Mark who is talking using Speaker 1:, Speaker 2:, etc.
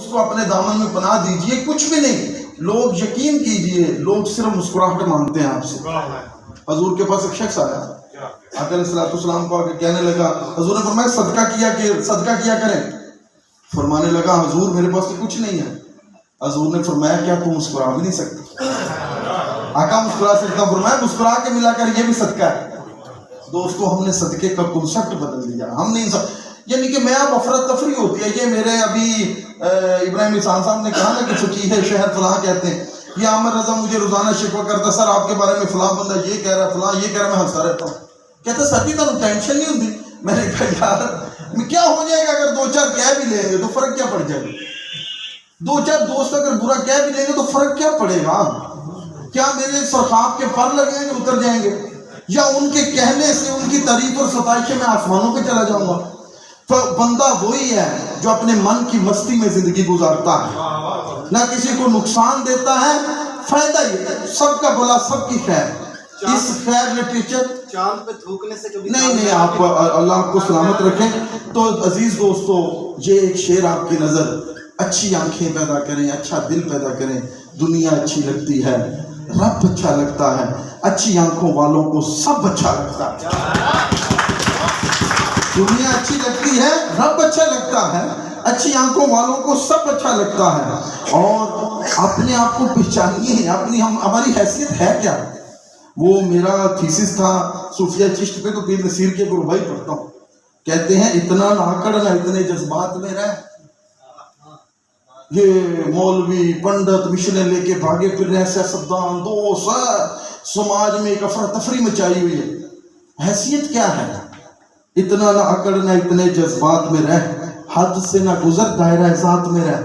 Speaker 1: اس کو اپنے دامن میں پناہ دیجئے، کچھ بھی نہیں. لوگ یقین کیجئے، لوگ صرف مسکراہٹ مانگتے ہیں آپ سے. حضور کے پاس ایک شخص آیا، آقا علیہ السلام کو آگے کہنے لگا، حضور نے فرمایا صدقہ کیا کریں. فرمانے لگا حضور میرے پاس تو کچھ نہیں ہے. حضور نے فرمایا کیا تم مسکرا بھی نہیں سکتے؟ آقا مسکرا سکتا. فرمایا مسکرا کے ملا کر یہ بھی صدقہ ہے. دوستو ہم نے صدقے کا کنسپٹ بدل دیا. ہم نے یعنی کہ میں اب افراد تفریح ہوتی ہے. یہ میرے ابھی ابراہیم احسان صاحب نے کہا نا کہ فقیہ شہر فلاں کہتے ہیں. یہ عامر رضا مجھے روزانہ شکوہ کرتا، سر آپ کے بارے میں فلاں بندہ یہ کہہ رہا ہے، فلاں یہ کہہ رہا ہے. میں ہنستا رہتا ہوں. کہتا سر جی تمہیں ٹینشن نہیں ہوتی؟ میں نے کہا یار کیا ہو جائے گا اگر 2-4 کہہ بھی لیں گے تو فرق کیا پڑ جائے گا؟ 2-4 دوست اگر برا کہہ بھی لیں گے تو فرق کیا پڑے گا؟ کیا میرے سرخاب کے پر لگیں گے اتر جائیں گے؟ یا ان کے کہنے سے ان کی تعریف اور ستائش میں آسمانوں پہ چلا جاؤں گا؟ بندہ وہی ہے جو اپنے من کی مستی میں زندگی گزارتا ہے، نہ کسی کو نقصان دیتا ہے، فائدہ ہی ہے. سب کا بھلا، سب کی خیر. اس خیر لٹریچر
Speaker 2: چاند پہ تھوکنے سے کبھی
Speaker 1: نہیں آپ اللہ آپ کو سلامت رکھیں. تو عزیز دوستو یہ ایک شعر آپ کی نظر، اچھی آنکھیں پیدا کریں، اچھا دل پیدا کریں. دنیا اچھی لگتی ہے، رب اچھا لگتا ہے، اچھی آنکھوں والوں کو سب اچھا لگتا ہے. دنیا اچھی لگتی ہے، رب اچھا لگتا ہے، اچھی آنکھوں والوں کو سب اچھا لگتا ہے. اور اپنے آپ کو پہچانیے، ہماری حیثیت ہے کیا؟ وہ میرا تھیسس تھا صوفیہ چشت پہ، تو پیر نصیر کے گربائی پڑھتا ہوں. کہتے ہیں اتنا نہ آکڑ نہ اتنے جذبات میں رہ. یہ مولوی پنڈت مشنیں لے کے بھاگے پھر رہے سیاستدان دوست، سماج میں ایک افراتفری مچائی ہوئی ہے. حیثیت کیا ہے؟ اتنا نہ اکڑ نہ اتنے جذبات میں رہ، حد سے نہ گزر دائرہ ذات میں رہ.